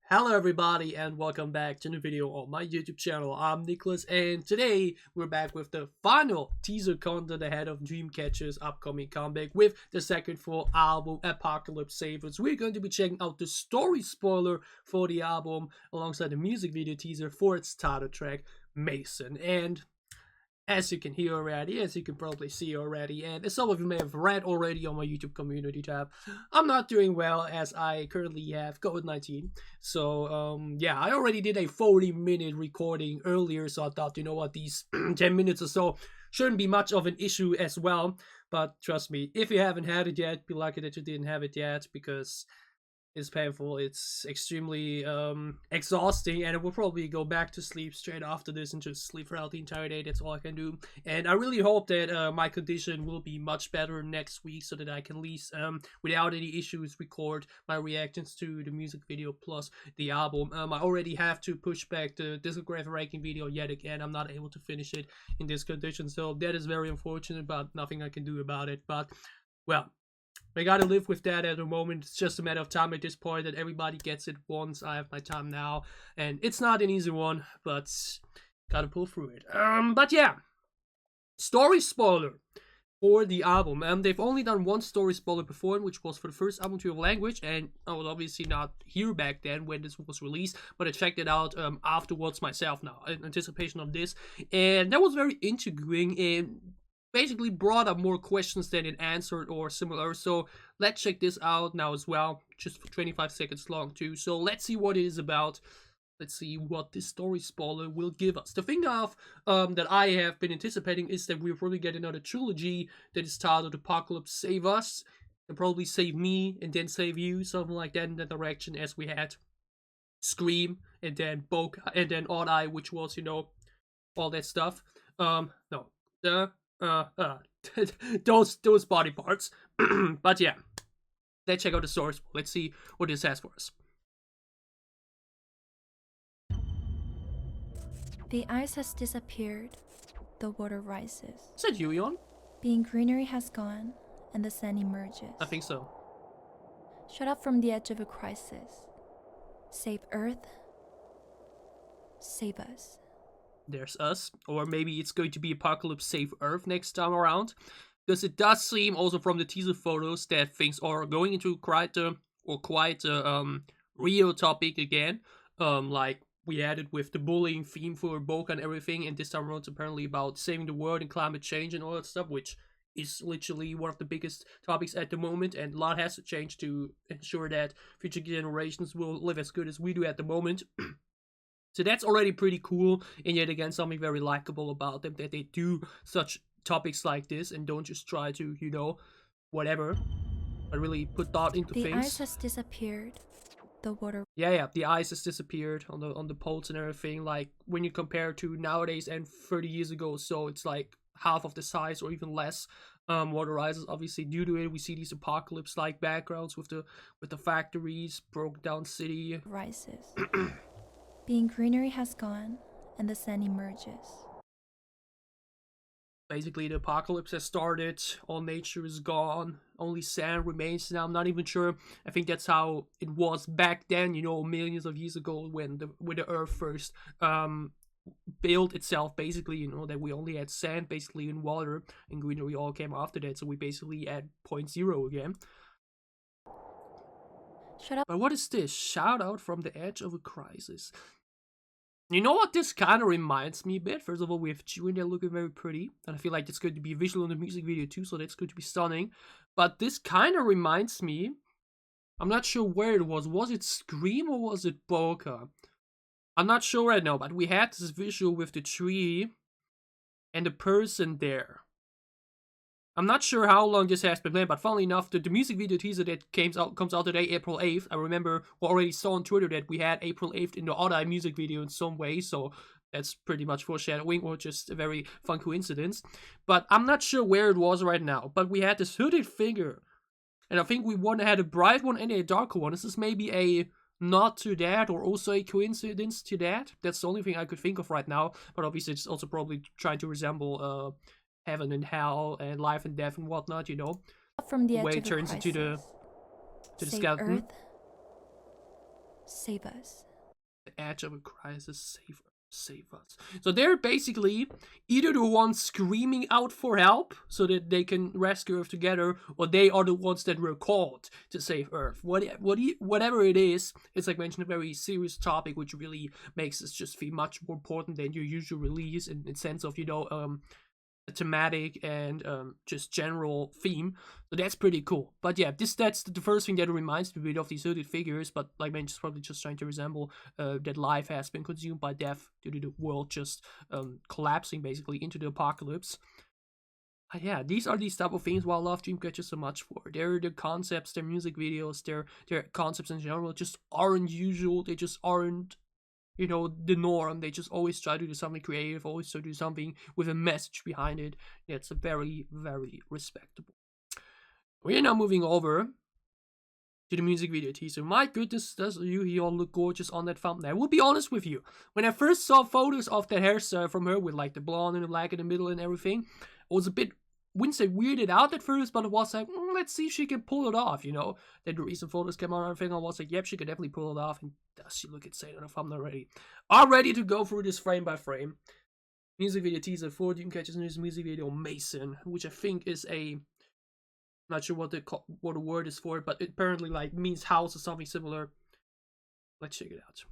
Hello everybody and welcome back to a new video on my YouTube channel. I'm Nicholas and today we're back with the final teaser content ahead of Dreamcatcher's upcoming comeback with the second full album Apocalypse Savers. We're going to be checking out the story spoiler for the album alongside the music video teaser for its title track MAISON. And as you can hear already, as you can probably see already, and as some of you may have read already on my YouTube community tab, I'm not doing well as I currently have COVID-19. So, yeah, I already did a 40-minute recording earlier, so I thought, you know what, these 10 minutes or so shouldn't be much of an issue as well. But trust me, if you haven't had it yet, be lucky that you didn't have it yet, because it's painful, it's extremely exhausting, and I will probably go back to sleep straight after this and just sleep throughout the entire day. That's all I can do, and I really hope that my condition will be much better next week so that I can at least without any issues record my reactions to the music video plus the album. I already have to push back the discographic ranking video yet again. I'm not able to finish it in this condition, so that is very unfortunate, but nothing I can do about it. But well, I gotta live with that at the moment. It's just a matter of time at this point that everybody gets it once. I have my time now, and it's not an easy one, but gotta pull through it. But yeah, story spoiler for the album. They've only done one story spoiler before, which was for the first album to your language, and I was obviously not here back then when this was released, but I checked it out afterwards myself now in anticipation of this, and that was very intriguing and basically brought up more questions than it answered or similar. So let's check this out now as well, just for 25 seconds long too. So let's see what it is about. Let's see what this story spoiler will give us. The thing that I have been anticipating is that we'll probably get another trilogy that is titled Apocalypse Save Us, and probably Save Me and then Save You, something like that in that direction, as we had Scream and then Boca and then Odd Eye, which was, you know, all that stuff. No, the those body parts. But yeah, let's check out the source. Let's see what this has for us. The ice has disappeared, the water rises. Is that you, Yon? Being greenery has gone, and the sun emerges. I think so. Shut up from the edge of a crisis. Save Earth. Save us. There's us, or maybe it's going to be Apocalypse Save Earth next time around, because it does seem also from the teaser photos that things are going into quite a real topic again. Like we had it with the bullying theme for Boca and everything, and this time around it's apparently about saving the world and climate change and all that stuff, which is literally one of the biggest topics at the moment, and a lot has to change to ensure that future generations will live as good as we do at the moment. So that's already pretty cool, and yet again something very likable about them, that they do such topics like this and don't just try to, you know, whatever, but really put thought into things. The ice has disappeared. The water. Yeah, the ice has disappeared on the poles and everything. Like when you compare to nowadays and 30 years ago, so it's like half of the size or even less. Water rises obviously due to it. We see these apocalypse-like backgrounds with the factories, broken down city. Rises. Being greenery has gone, and the sun emerges. Basically, the apocalypse has started, all nature is gone, only sand remains now. I'm not even sure. I think that's how it was back then, you know, millions of years ago when the earth first built itself, basically, you know, that we only had sand basically and water, and greenery all came after that, so we basically at 0.0 again. Shut up. But what is this? Shout out from the edge of a crisis. You know what this kind of reminds me a bit? First of all, we have Chew in there looking very pretty, and I feel like it's going to be visual in the music video too, so that's going to be stunning. But this kind of reminds me, I'm not sure where it was. Was it Scream or was it Boca? I'm not sure right now, but we had this visual with the tree and the person there. I'm not sure how long this has been playing, but funnily enough, the music video teaser that comes out today, April 8th, I remember we already saw on Twitter that we had April 8th in the Odd Eye music video in some way, so that's pretty much foreshadowing or just a very fun coincidence. But I'm not sure where it was right now, but we had this hooded figure, and I think we had a bright one and a darker one. Is this maybe a nod to that, or also a coincidence to that? That's the only thing I could think of right now, but obviously it's also probably trying to resemble heaven and hell and life and death and whatnot, you know. From the edge way of it turns a into the Save skeleton. Earth. Save us. The edge of a crisis, save us. So they're basically either the ones screaming out for help so that they can rescue Earth together, or they are the ones that were called to save Earth. Whatever it is, it's like mentioned a very serious topic, which really makes this just feel much more important than your usual release in the sense of, you know, a thematic and just general theme. So that's pretty cool. But yeah, that's the first thing that reminds me a bit of these hooded figures, but like mentioned, it's probably just trying to resemble that life has been consumed by death due to the world just collapsing basically into the apocalypse. But yeah, these are these type of things why I love Dreamcatcher so much for. Their concepts, their music videos, their concepts in general just aren't usual. They just aren't, you know, the norm. They just always try to do something creative, always try to do something with a message behind it. It's very, very respectable. We are now moving over to the music video teaser. My goodness, does Yu all look gorgeous on that thumbnail. I will be honest with you. When I first saw photos of that hairstyle from her with like the blonde and the black in the middle and everything, I was a bit, wouldn't say weirded out at first, but it was like, let's see if she can pull it off, you know. Then the recent photos came out and everything, I was like, yep, she could definitely pull it off. And does she look insane on the thumbnail already? All ready to go through this frame by frame. Music video teaser for Dreamcatcher's new music video, MAISON, which I think is a, not sure what the word is for it, but it apparently like means house or something similar. Let's check it out.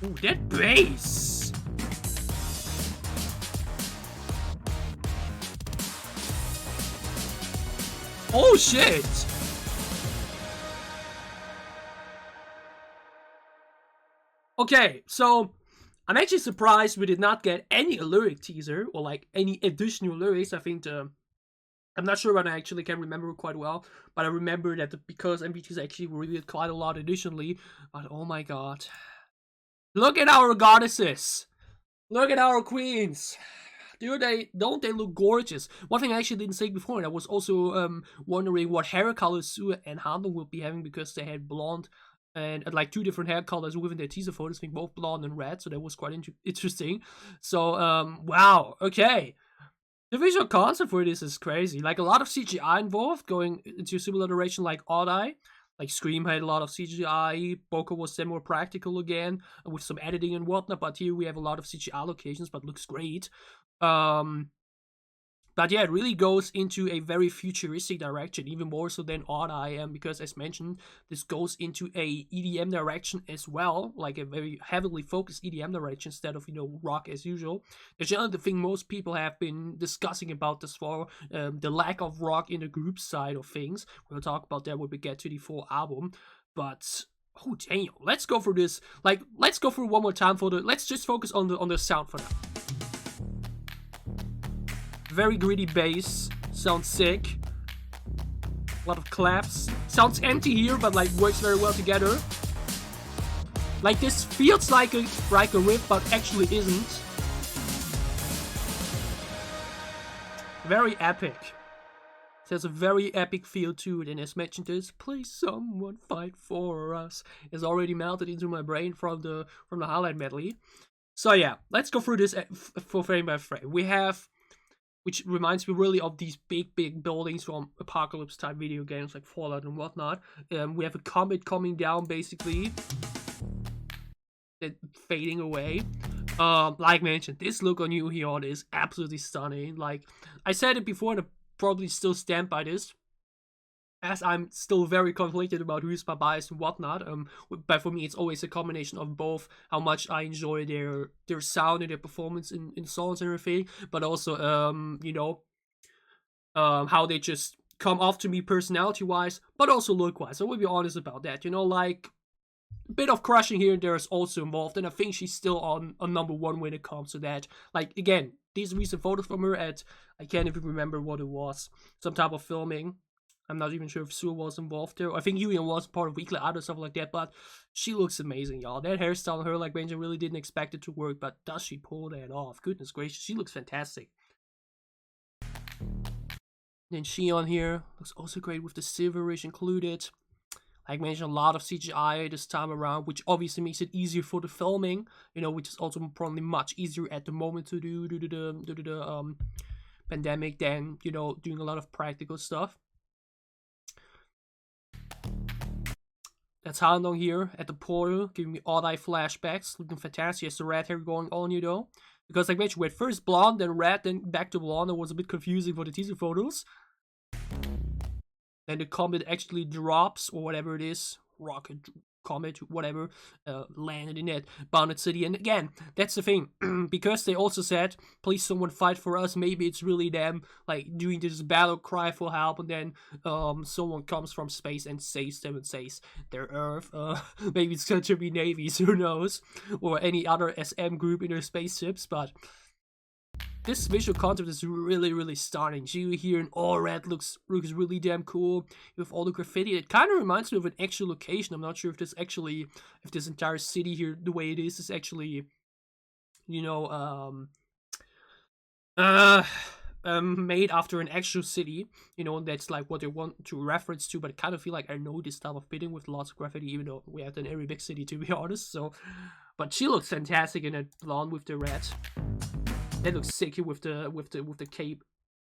Ooh, that bass! Oh shit! Okay, so I'm actually surprised we did not get any lyric teaser or like any additional lyrics. I think I'm not sure, but I actually can remember quite well. But I remember that because MVTs actually revealed quite a lot additionally. But oh my god. Look at our goddesses. Look at our queens. Don't they look gorgeous? One thing I actually didn't say before, and I was also wondering what hair colors Sue and Handel will be having, because they had blonde and like two different hair colors within their teaser photos, I think both blonde and red, so that was quite interesting. So, wow, okay. The visual concept for this is crazy. Like, a lot of CGI involved, going into a similar direction like Odd Eye. Like, Scream had a lot of CGI, Boko was then more practical again, with some editing and whatnot, but here we have a lot of CGI locations, but looks great. But yeah, it really goes into a very futuristic direction, even more so than Odd Eye, because as mentioned, this goes into a EDM direction as well, like a very heavily focused EDM direction instead of, you know, rock as usual. That's generally the thing most people have been discussing about this for, the lack of rock in the group side of things. We'll talk about that when we get to the full album, but oh damn, let's go for this. Like, let's go through one more time for let's just focus on the sound for now. Very gritty bass, sounds sick. A lot of claps. Sounds empty here, but like works very well together. Like, this feels like a riff, but actually isn't. Very epic. It has a very epic feel to it, and as mentioned, this "Please someone fight for us" is already melted into my brain from the highlight medley. So yeah, let's go through this for frame by frame. We have, which reminds me really of these big buildings from apocalypse type video games like Fallout and whatnot. We have a comet coming down basically, fading away. Like mentioned, this look on Yu Hyun is absolutely stunning. Like, I said it before, and I probably still stand by this, as I'm still very conflicted about who's my bias and whatnot. But for me, it's always a combination of both how much I enjoy their sound and their performance in songs and everything, but also you know, how they just come off to me personality wise, but also look wise. I will be honest about that. You know, like, a bit of crushing here and there is also involved, and I think she's still on number one when it comes to that. Like, again, these recent photos from her at, I can't even remember what it was, some type of filming. I'm not even sure if Sue was involved there. I think Yuyan was part of Weekly Out or stuff like that, but she looks amazing, y'all. That hairstyle on her, like Benjamin, really didn't expect it to work, but does she pull that off? Goodness gracious, she looks fantastic. Then she on here looks also great with the silverish included. Like mentioned, a lot of CGI this time around, which obviously makes it easier for the filming, you know, which is also probably much easier at the moment to do the pandemic than, you know, doing a lot of practical stuff. That's Handong here at the portal, giving me odd-eye flashbacks, looking fantastic. Has the red hair going on, you know? Because like I mentioned, we had first blonde, then red, then back to blonde. It was a bit confusing for the teaser photos. Then the comet actually drops, or whatever it is, rocket, comet, whatever, landed in that bounded city. And again, that's the thing, because they also said, please someone fight for us. Maybe it's really them like doing this battle cry for help, and then someone comes from space and saves them and saves their Earth. Maybe it's going to be navies, who knows, or any other SM group in their spaceships. But this visual concept is really, really stunning. Jiu here in all red looks really damn cool with all the graffiti. It kind of reminds me of an actual location. I'm not sure if this actually, if this entire city here, the way it is actually, you know, made after an actual city. You know, that's like what they want to reference to. But I kind of feel like I know this type of building with lots of graffiti, even though we have it in every big city, to be honest. So, but she looks fantastic in that blonde with the red. That looks sick with the cape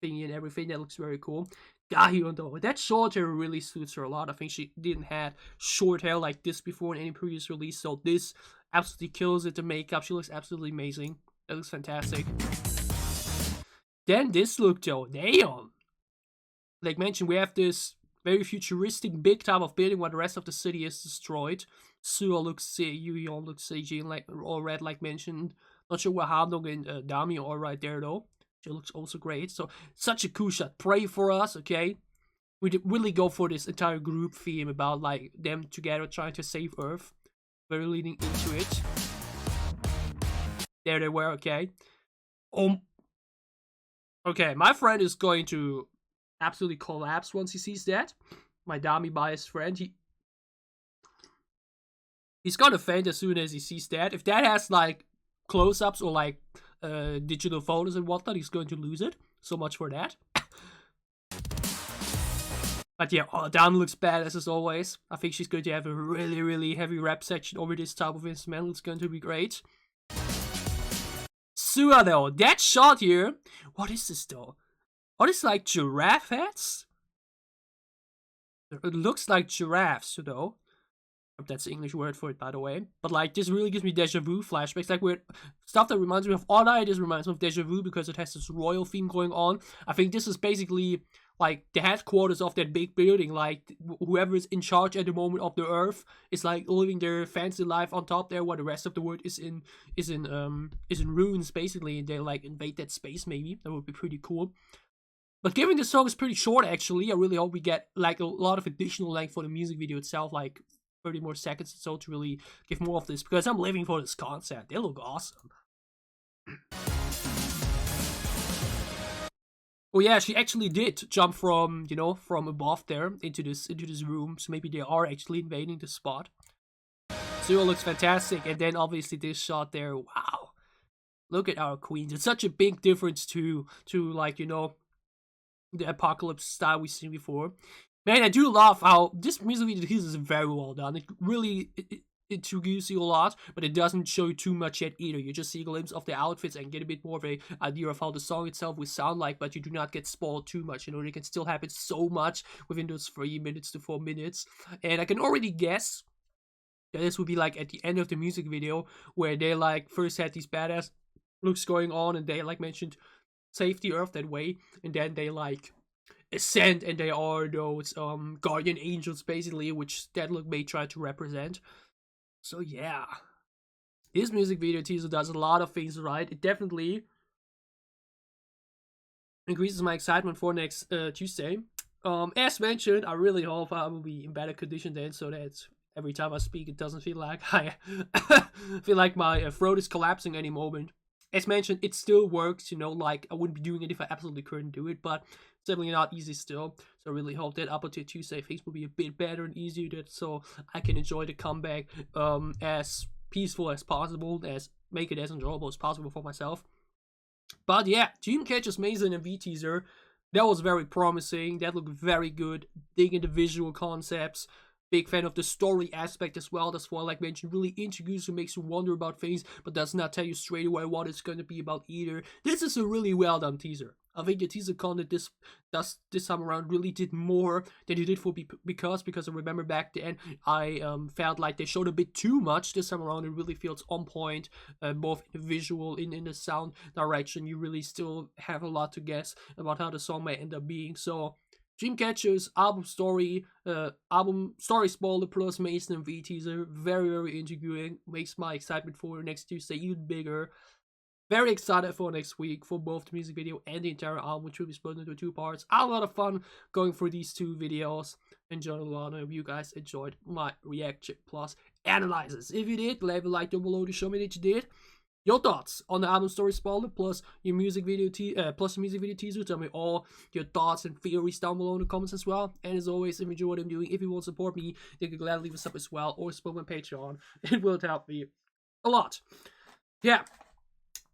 thingy and everything. That looks very cool. Gahyun though, that short hair really suits her a lot. I think she didn't have short hair like this before in any previous release, so this absolutely kills it. The makeup, she looks absolutely amazing. That looks fantastic. Then this look though, damn. Like mentioned, we have this very futuristic big type of building where the rest of the city is destroyed. Suo looks sick, Yuyeon looks sick, like all red like mentioned. Not sure what Handong and Dami are right there though. She looks also great. So such a cool shot. Pray for us, okay? We did really go for this entire group theme about like them together trying to save Earth. Very leading into it. There they were, okay. Okay, my friend is going to absolutely collapse once he sees that. My Dami biased friend, he's gonna faint as soon as he sees that. If that has like close-ups or like digital photos and whatnot, he's going to lose it. So much for that. But yeah, Dami looks badass as always. I think she's going to have a really, really heavy rap section over this type of instrumental. It's going to be great. Sua though, that shot here. What is this though? Are these like giraffe heads? It looks like giraffes though. That's the English word for it, by the way. But like, this really gives me deja vu flashbacks. Like, weird stuff that reminds me of Odd Eye. This reminds me of deja vu because it has this royal theme going on. I think this is basically like the headquarters of that big building. Like, whoever is in charge at the moment of the Earth is like living their fancy life on top there, while the rest of the world is in ruins basically. And they like invade that space. Maybe that would be pretty cool. But given this song is pretty short, actually, I really hope we get like a lot of additional length for the music video itself, like 30 more seconds or so, to really give more of this, because I'm living for this concept. They look awesome. Oh yeah, she actually did jump from, you know, from above there into this room, so maybe they are actually invading the spot. Zero looks fantastic, and then obviously this shot there, wow. Look at our queens. It's such a big difference to like, you know, the apocalypse style we've seen before. Man, I do love how this music video is very well done. It really introduces you a lot, but it doesn't show you too much yet either. You just see a glimpse of the outfits and get a bit more of an idea of how the song itself will sound like, but you do not get spoiled too much. You know, they can still happen so much within those 3 minutes to 4 minutes. And I can already guess that this would be like at the end of the music video, where they like first had these badass looks going on, and they like mentioned save the Earth that way, and then they like ascend, and they are those guardian angels basically, which that look may try to represent. So yeah, this music video teaser does a lot of things right. It definitely increases my excitement for next Tuesday. As mentioned, I really hope I will be in better condition then, so that every time I speak it doesn't feel like I feel like my throat is collapsing any moment. As mentioned, it still works, you know, like I wouldn't be doing it if I absolutely couldn't do it, but it's definitely not easy still. So I really hope that up until Tuesday things will be a bit better and easier, that so I can enjoy the comeback as peaceful as possible, as make it as enjoyable as possible for myself. But yeah, Dreamcatcher's MAISON and V teaser, that was very promising. That looked very good. Digging the visual concepts. Big fan of the story aspect as well. That's why, like mentioned, really introduces you, makes you wonder about things, but does not tell you straight away what it's going to be about either. This is a really well done teaser. I think the teaser content this time around really did more than they did for because I remember back then I felt like they showed a bit too much. This time around it really feels on point, both in the visual and in the sound direction. You really still have a lot to guess about how the song may end up being. So Dreamcatcher's album story spoiler plus MAISON and V teaser, very intriguing, makes my excitement for next Tuesday even bigger. Very excited for next week for both the music video and the entire album, which will be split into 2 parts. I had a lot of fun going through these 2 videos. Enjoyed a lot. I hope you guys enjoyed my reaction plus analysis. If you did, leave a like down below to show me that you did. Your thoughts on the album story spoiler plus your music video teaser. Tell me all your thoughts and theories down below in the comments as well. And as always, if you enjoy what I'm doing, if you want to support me, you can gladly leave a sub as well or support my Patreon. It will help me a lot. Yeah.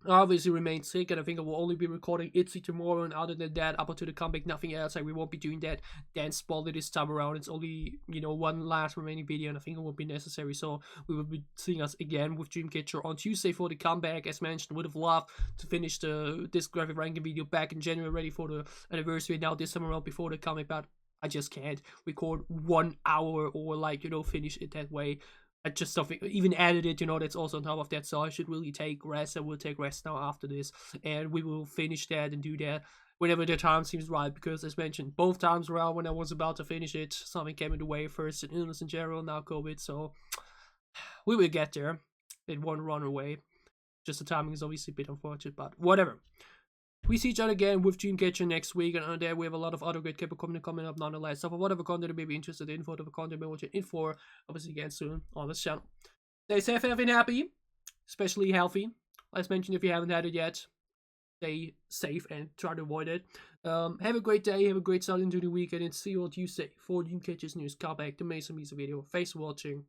I obviously remain sick, and I think I will only be recording Itzy tomorrow, and other than that, up until the comeback, nothing else. Like, we won't be doing that dance spoiler this time around. It's only, you know, one last remaining video, and I think it won't be necessary, so we will be seeing us again with Dreamcatcher on Tuesday for the comeback. As mentioned, would have loved to finish this graphic ranking video back in January, ready for the anniversary now this time around before the comeback, but I just can't record 1 hour or, like, you know, finish it that way. I just don't think, even edit it, you know, that's also on top of that, so I should really take rest. I will take rest now after this, and we will finish that and do that whenever the time seems right, because as mentioned, both times around when I was about to finish it, something came in the way. First an illness in general, now COVID, so we will get there. It won't run away. Just the timing is obviously a bit unfortunate, but whatever. We see each other again with Dreamcatcher next week, and on there we have a lot of other great K-pop content coming up nonetheless. So for whatever content you may be interested in, for whatever content you may want to in for, obviously again soon on this channel. Stay safe, healthy, and happy. Especially healthy. As mentioned, if you haven't had it yet, stay safe and try to avoid it. Have a great day, have a great start into the weekend, and see you on Tuesday for Dreamcatcher's news comeback, the MAISON music video. Thanks for watching.